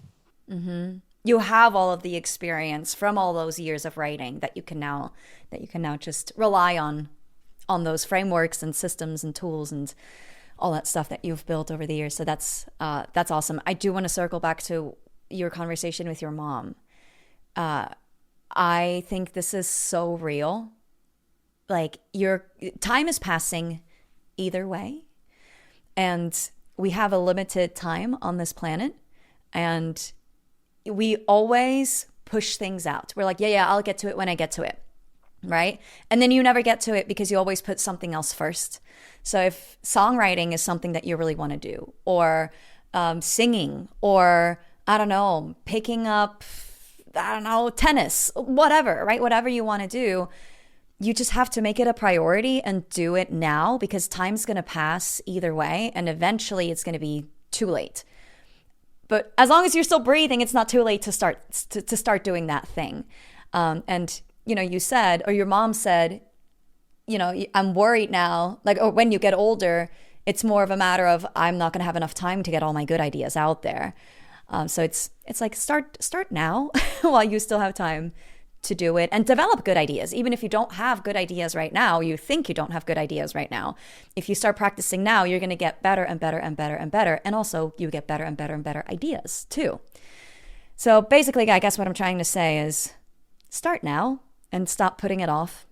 You have all of the experience from all those years of writing that you can now just rely on those frameworks and systems and tools and all that stuff that you've built over the years. So that's awesome. I do want to circle back to your conversation with your mom. I think this is so real. Like, your time is passing either way. And we have a limited time on this planet. And we always push things out. We're like, yeah, I'll get to it when I get to it. Right? And then you never get to it because you always put something else first. So if songwriting is something that you really want to do, or singing, or I don't know, picking up, tennis, whatever, right? Whatever you want to do, you just have to make it a priority and do it now, because time's going to pass either way. And eventually it's going to be too late. But as long as you're still breathing, it's not too late to start doing that thing. And you know, you said, or your mom said, you know, I'm worried now, like, or when you get older, it's more of a matter of, I'm not going to have enough time to get all my good ideas out there. So it's like, start now while you still have time to do it, and develop good ideas. Even if you don't have good ideas right now, you think you don't have good ideas right now. If you start practicing now, you're going to get better and better and better and better. And also you get better and better and better ideas too. So basically, I guess what I'm trying to say is start now and stop putting it off.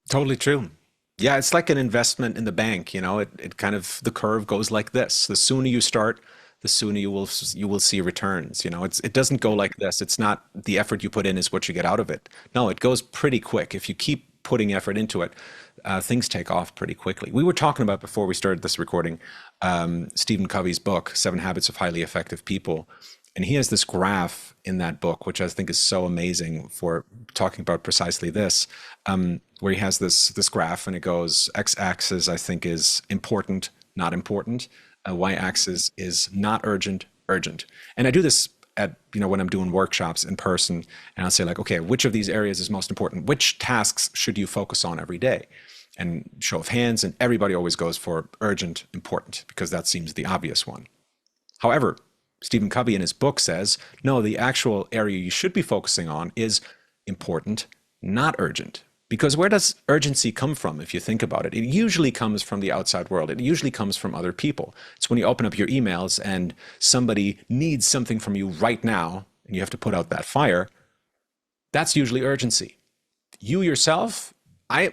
Totally true. Yeah, it's like an investment in the bank, you know, it kind of, the curve goes like this. The sooner you start, the sooner you will see returns. You know, it doesn't go like this. It's not the effort you put in is what you get out of it. No, it goes pretty quick. If you keep putting effort into it, things take off pretty quickly. We were talking about, before we started this recording, Stephen Covey's book, 7 Habits of Highly Effective People. And he has this graph in that book, which I think is so amazing for talking about precisely this, where he has this graph, and it goes, x-axis, I think, is important, not important. Y-axis is not urgent, urgent. And I do this at, you know, when I'm doing workshops in person, and I'll say, like, okay, which of these areas is most important? Which tasks should you focus on every day? And show of hands, and everybody always goes for urgent, important, because that seems the obvious one. However, Stephen Covey in his book says, no, the actual area you should be focusing on is important, not urgent. Because where does urgency come from, if you think about it? It usually comes from the outside world. It usually comes from other people. It's when you open up your emails and somebody needs something from you right now, and you have to put out that fire. That's usually urgency. You yourself, I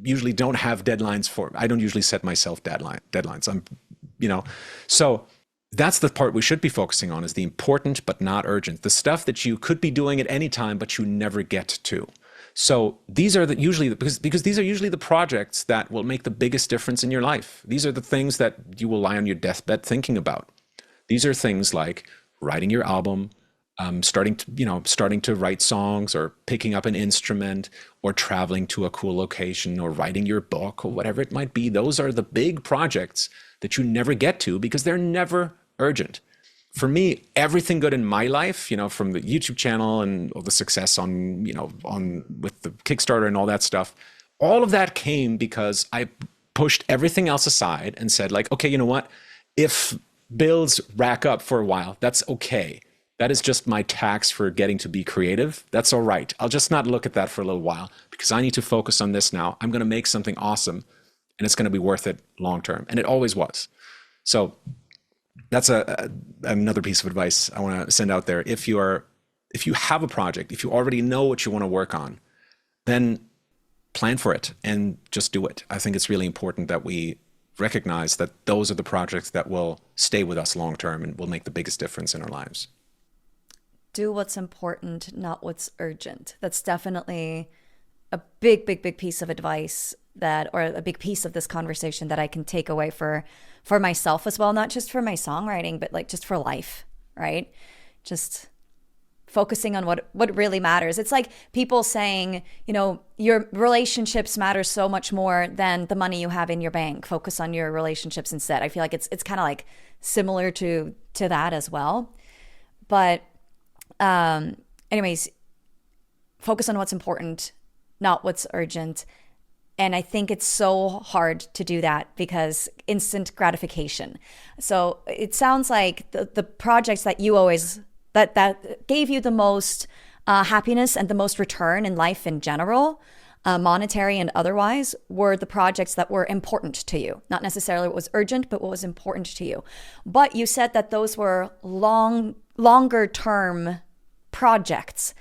usually don't have deadlines for. I don't usually set myself deadlines. You know, so that's the part we should be focusing on, is the important but not urgent, the stuff that you could be doing at any time but you never get to. So these are because these are usually the projects that will make the biggest difference in your life. These are the things that you will lie on your deathbed thinking about. These are things like writing your album, starting to write songs, or picking up an instrument, or traveling to a cool location, or writing your book, or whatever it might be. Those are the big projects that you never get to because they're never urgent. For me, everything good in my life, from the YouTube channel and all the success on with the Kickstarter and all that stuff, all of that came because I pushed everything else aside and said, like, okay, you know what? If bills rack up for a while, that's okay. That is just my tax for getting to be creative. That's all right. I'll just not look at that for a little while because I need to focus on this now. I'm going to make something awesome, and it's going to be worth it long term. And it always was. So that's another piece of advice I want to send out there. If you have a project, if you already know what you want to work on, then plan for it and just do it. I think it's really important that we recognize that those are the projects that will stay with us long term and will make the biggest difference in our lives. Do what's important, not what's urgent. That's definitely a big piece of advice or a big piece of this conversation that I can take away for myself as well, not just for my songwriting, but like just for life, right? Just focusing on what really matters. It's like people saying, your relationships matter so much more than the money you have in your bank. Focus on your relationships instead. I feel like it's kind of like similar to that as well. But anyways, focus on what's important, not what's urgent. And I think it's so hard to do that because instant gratification. So it sounds like the projects that you always, that gave you the most happiness and the most return in life in general, monetary and otherwise, were the projects that were important to you. Not necessarily what was urgent, but what was important to you. But you said that those were longer term projects,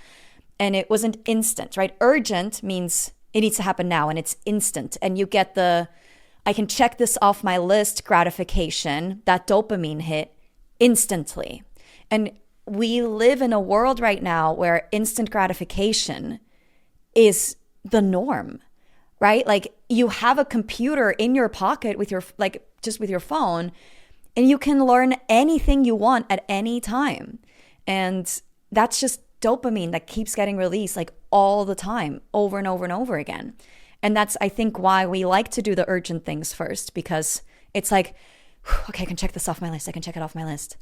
and it wasn't instant, right? Urgent means it needs to happen now and it's instant. And you get I can check this off my list gratification, that dopamine hit instantly. And we live in a world right now where instant gratification is the norm, right? Like you have a computer in your pocket with your, just with your phone, and you can learn anything you want at any time. And that's just dopamine that keeps getting released like all the time, over and over and over again. And that's, I think, why we like to do the urgent things first, because it's like, okay, I can check this off my list. I can check it off my list.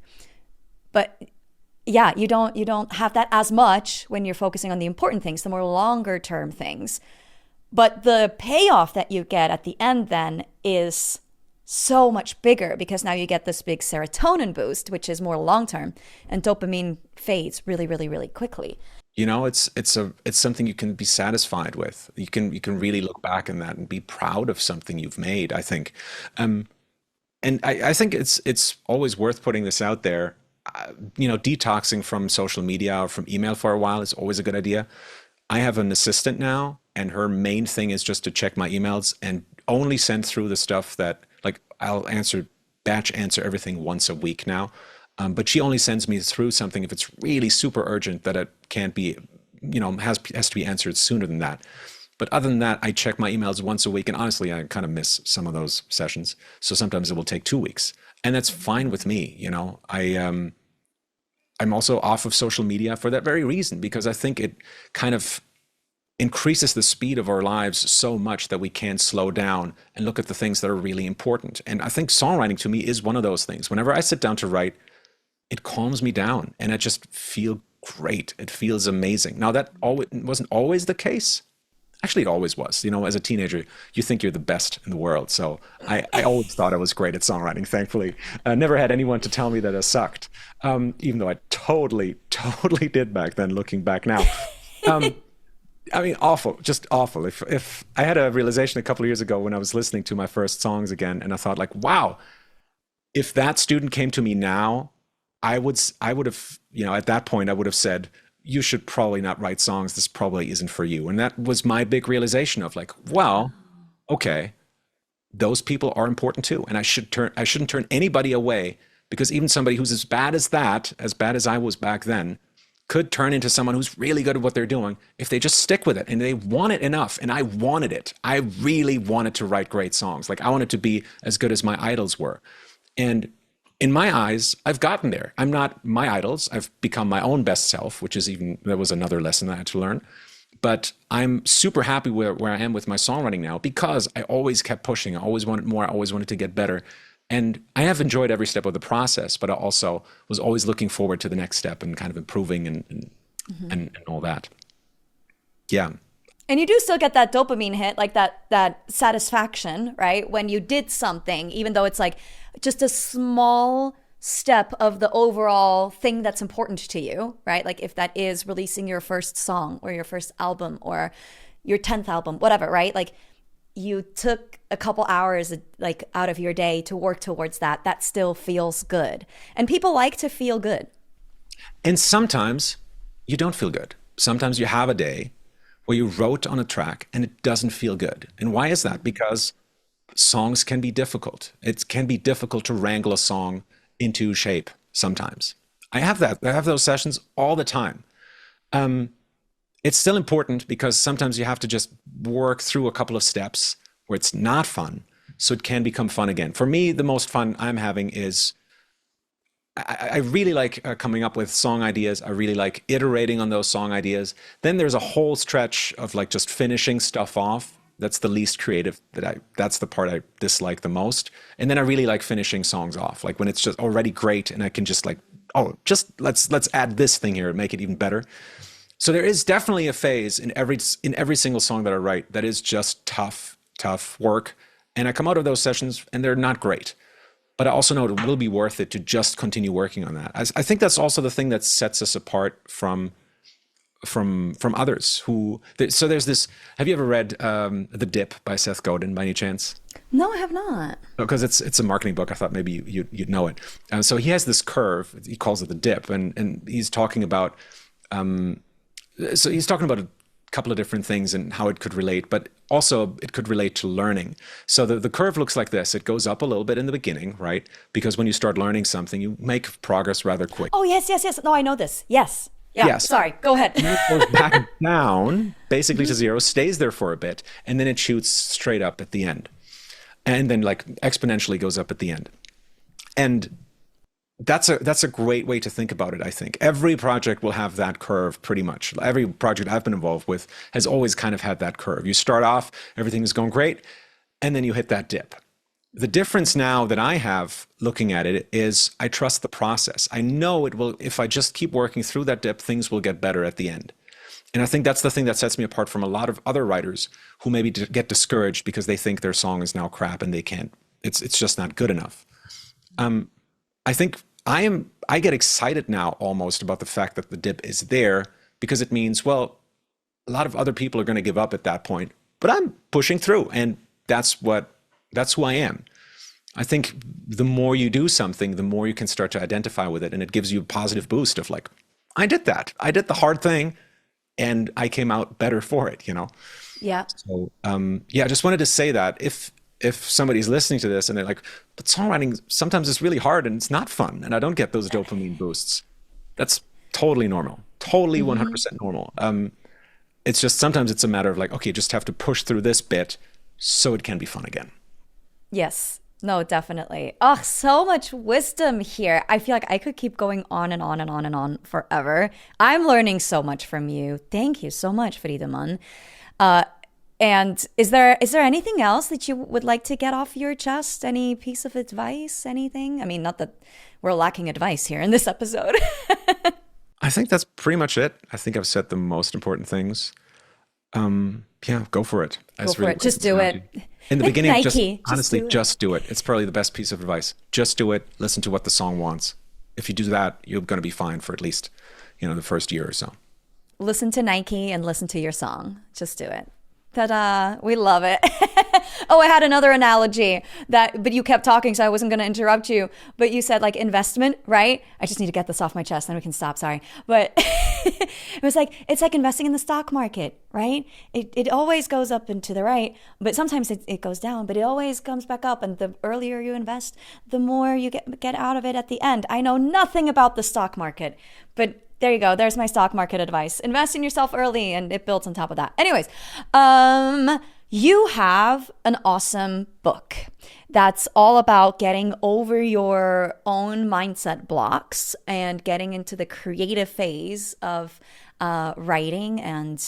But yeah, you don't have that as much when you're focusing on the important things, the more longer term things. But the payoff that you get at the end then is so much bigger, because now you get this big serotonin boost, which is more long term, and dopamine fades really, really, really quickly. It's something you can be satisfied with. You can really look back in that and be proud of something you've made, I think. And I think it's always worth putting this out there. Detoxing from social media or from email for a while is always a good idea. I have an assistant now, and her main thing is just to check my emails and only send through the stuff that, like, I'll batch answer everything once a week now. But she only sends me through something if it's really super urgent that it can't be, has to be answered sooner than that. But other than that, I check my emails once a week, and honestly, I kind of miss some of those sessions. So sometimes it will take 2 weeks, and that's fine with me. I'm also off of social media for that very reason, because I think it kind of increases the speed of our lives so much that we can slow down and look at the things that are really important. And I think songwriting to me is one of those things. Whenever I sit down to write, it calms me down and I just feel great. It feels amazing. Now, that wasn't always the case. Actually, it always was. As a teenager, you think you're the best in the world. So I always thought I was great at songwriting, thankfully. I never had anyone to tell me that I sucked, even though I totally did back then, looking back now. Awful, just awful. If I had a realization a couple of years ago when I was listening to my first songs again, and I thought, like, wow, if that student came to me now, I would have, at that point, I would have said, you should probably not write songs. This probably isn't for you. And that was my big realization of, like, well, okay, those people are important too. And I shouldn't turn anybody away, because even somebody who's as bad as that, as bad as I was back then, could turn into someone who's really good at what they're doing if they just stick with it and they want it enough. And I wanted it. I really wanted to write great songs. Like, I wanted to be as good as my idols were. And in my eyes, I've gotten there. I'm not my idols. I've become my own best self, which is that was another lesson I had to learn. But I'm super happy where I am with my songwriting now, because I always kept pushing. I always wanted more. I always wanted to get better. And I have enjoyed every step of the process, but I also was always looking forward to the next step and kind of improving and all that. Yeah. And you do still get that dopamine hit, like that satisfaction, right? When you did something, even though it's like just a small step of the overall thing that's important to you, right? Like if that is releasing your first song or your first album or your 10th album, whatever, right? Like you took a couple hours like out of your day to work towards that. That still feels good. And people like to feel good. And sometimes you don't feel good. Sometimes you have a day where you wrote on a track and it doesn't feel good. And why is that? Because songs can be difficult. It can be difficult to wrangle a song into shape sometimes. I have that. I have those sessions all the time. It's still important because sometimes you have to just work through a couple of steps where it's not fun, so it can become fun again. For me, the most fun I'm having is I really like coming up with song ideas. I really like iterating on those song ideas. Then there's a whole stretch of like just finishing stuff off. That's the least creative. That's the part I dislike the most. And then I really like finishing songs off, like when it's just already great and I can just like, oh, just let's add this thing here and make it even better. So there is definitely a phase in every single song that I write that is just tough work. And I come out of those sessions and they're not great. But I also know it will be worth it to just continue working on that. I think that's also the thing that sets us apart from others so there's this, have you ever read The Dip by Seth Godin by any chance? No, I have not. Because it's a marketing book. I thought maybe you'd know it. So he has this curve, he calls it the dip, and he's talking about a couple of different things and how it could relate, but also it could relate to learning. So the curve looks like this. It goes up a little bit in the beginning, right? Because when you start learning something, you make progress rather quick. Oh, yes. No, I know this. Yes. Yeah, yes. Sorry, go ahead. And it goes back down, basically to zero, stays there for a bit, and then it shoots straight up at the end. And then like exponentially goes up at the end. And that's a great way to think about it, I think. Every project will have that curve pretty much. Every project I've been involved with has always kind of had that curve. You start off, everything is going great, and then you hit that dip. The difference now that I have looking at it is I trust the process. I know it will, if I just keep working through that dip, things will get better at the end. And I think that's the thing that sets me apart from a lot of other writers who maybe get discouraged because they think their song is now crap and they can't, it's just not good enough. I think I get excited now almost about the fact that the dip is there, because it means, well, a lot of other people are going to give up at that point, but I'm pushing through, and that's who I am. I think the more you do something, the more you can start to identify with it, and it gives you a positive boost of like, I did that. I did the hard thing, and I came out better for it, you know? Yeah. So, I just wanted to say that if somebody's listening to this and they're like, but songwriting sometimes is really hard and it's not fun and I don't get those dopamine boosts, that's totally normal, totally 100% normal. It's just sometimes it's a matter of like, okay, just have to push through this bit so it can be fun again. Yes. No, definitely. Oh, so much wisdom here. I feel like I could keep going on and on and on and on forever. I'm learning so much from you. Thank you so much, Friedemann. And is there anything else that you would like to get off your chest? Any piece of advice? Anything? I mean, not that we're lacking advice here in this episode. I think that's pretty much it. I think I've said the most important things. Go for it. Go for it. Just do it. In the like beginning, Nike. just do it. It's probably the best piece of advice. Just do it. Listen to what the song wants. If you do that, you're going to be fine for at least, the first year or so. Listen to Nike and listen to your song. Just do it. Ta-da. We love it. Oh, I had another analogy but you kept talking, so I wasn't going to interrupt you. But you said like investment, right? I just need to get this off my chest, then we can stop. Sorry. But it was like, it's like investing in the stock market, right? It always goes up and to the right, but sometimes it goes down, but it always comes back up. And the earlier you invest, the more you get out of it at the end. I know nothing about the stock market, but there you go. There's my stock market advice. Invest in yourself early and it builds on top of that. Anyways, you have an awesome book that's all about getting over your own mindset blocks and getting into the creative phase of writing and,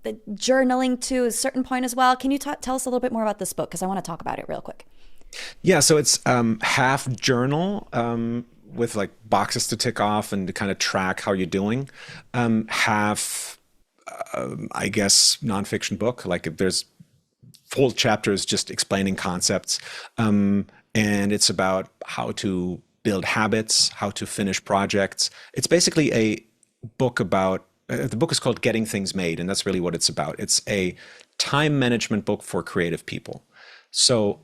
the journaling to a certain point as well. Can you tell us a little bit more about this book? Because I want to talk about it real quick. Yeah, so it's half journal with like boxes to tick off and to kind of track how you're doing. Half, I guess, nonfiction book. Like there's full chapters just explaining concepts. And it's about how to build habits, how to finish projects. It's basically a book about, the book is called Getting Things Made, and that's really what it's about. It's a time management book for creative people. So,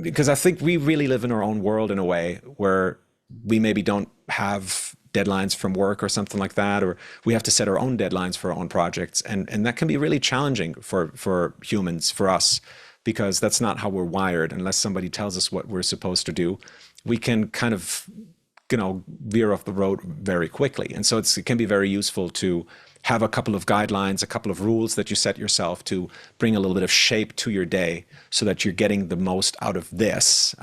because I think we really live in our own world in a way where we maybe don't have deadlines from work or something like that, or we have to set our own deadlines for our own projects. And that can be really challenging for humans, for us, because that's not how we're wired. Unless somebody tells us what we're supposed to do, we can kind of, veer off the road very quickly. And so it can be very useful to have a couple of guidelines, a couple of rules that you set yourself to bring a little bit of shape to your day so that you're getting the most out of this,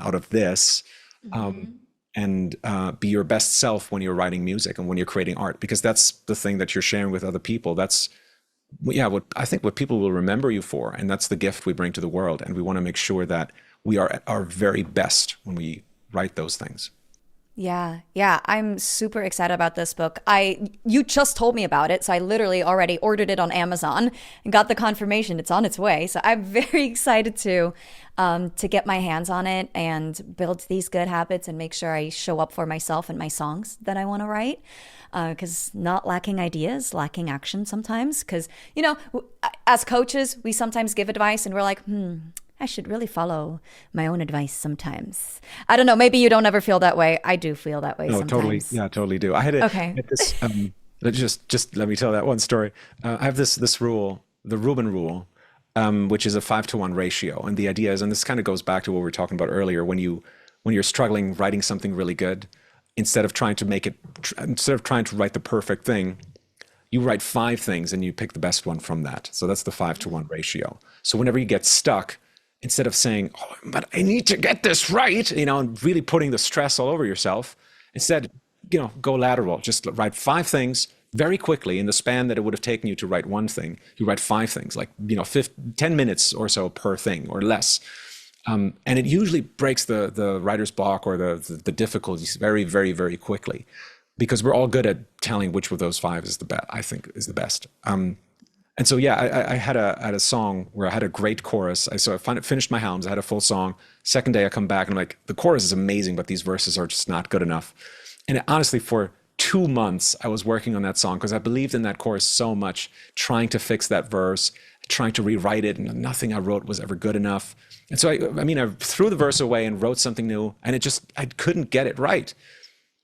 and be your best self when you're writing music and when you're creating art, because that's the thing that you're sharing with other people. That's, what people will remember you for. And that's the gift we bring to the world. And we want to make sure that we are at our very best when we write those things. Yeah. I'm super excited about this book. You just told me about it, so I literally already ordered it on Amazon and got the confirmation it's on its way. So I'm very excited to get my hands on it and build these good habits and make sure I show up for myself and my songs that I want to write. Because not lacking ideas, lacking action sometimes. Because, as coaches, we sometimes give advice and we're like, I should really follow my own advice sometimes. I don't know. Maybe you don't ever feel that way. I do feel that way sometimes. Totally. Yeah, totally do. I had this, just let me tell that one story. I have this rule, the Rubin rule, which is a 5-to-1 ratio. And the idea is, and this kind of goes back to what we were talking about earlier, when you're struggling writing something really good, instead of trying to write the perfect thing, you write 5 things and you pick the best one from that. So that's the 5-to-1 ratio. So whenever you get stuck, instead of saying, oh, but I need to get this right, and really putting the stress all over yourself, instead, go lateral. Just write 5 things very quickly in the span that it would have taken you to write one thing. You write 5 things, like, 10 minutes or so per thing or less. And it usually breaks the writer's block or the difficulties very, very, very quickly, because we're all good at telling which of those 5 is the best, I think is the best. And so, I had a song where I had a great chorus. I finished my Helms. I had a full song. Second day I come back and I'm like, the chorus is amazing, but these verses are just not good enough. And honestly, for 2 months, I was working on that song because I believed in that chorus so much, trying to fix that verse, trying to rewrite it, and nothing I wrote was ever good enough. And so, I threw the verse away and wrote something new, and I couldn't get it right.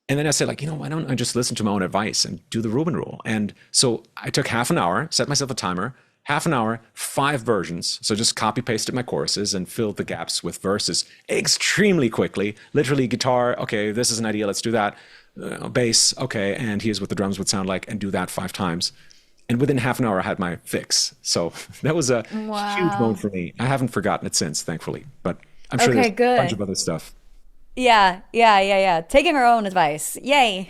And then I said, why don't I just listen to my own advice and do the Rubin rule? And so I took half an hour, set myself a timer, half an hour, 5 versions. So just copy pasted my choruses and filled the gaps with verses extremely quickly. Literally guitar, okay, this is an idea, let's do that. Bass, okay, and here's what the drums would sound like, and do that 5 times. And within half an hour, I had my fix. So that was a huge moment for me. I haven't forgotten it since, thankfully, but I'm sure there's a bunch of other stuff. Yeah. Taking our own advice. Yay.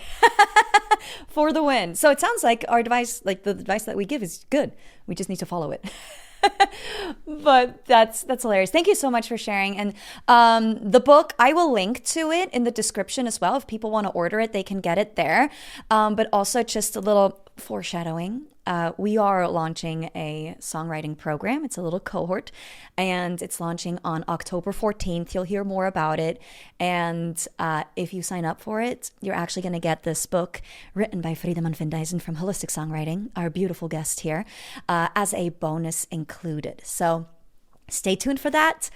For the win. So it sounds like our advice, like the advice that we give, is good. We just need to follow it. But that's hilarious. Thank you so much for sharing. And the book, I will link to it in the description as well. If people want to order it, they can get it there. But also just a little foreshadowing. We are launching a songwriting program. It's a little cohort, and it's launching on October 14th. You'll hear more about it. And if you sign up for it, you're actually going to get this book written by Friedemann Findeisen from Holistic Songwriting, our beautiful guest here, as a bonus included. So Stay tuned for that.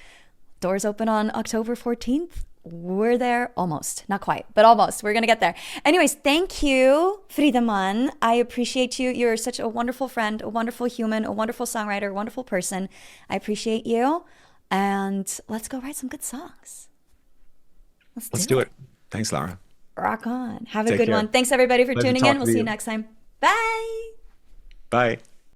Doors open on October 14th. We're there almost. Not quite, but almost. We're going to get there. Anyways, thank you, Friedemann. I appreciate you. You're such a wonderful friend, a wonderful human, a wonderful songwriter, a wonderful person. I appreciate you. And let's go write some good songs. Let's do it. Thanks, Lara. Rock on. Have a Take good care. one. Thanks, everybody, for Pleasure tuning in. talking We'll to see you you. next time. Bye. Bye.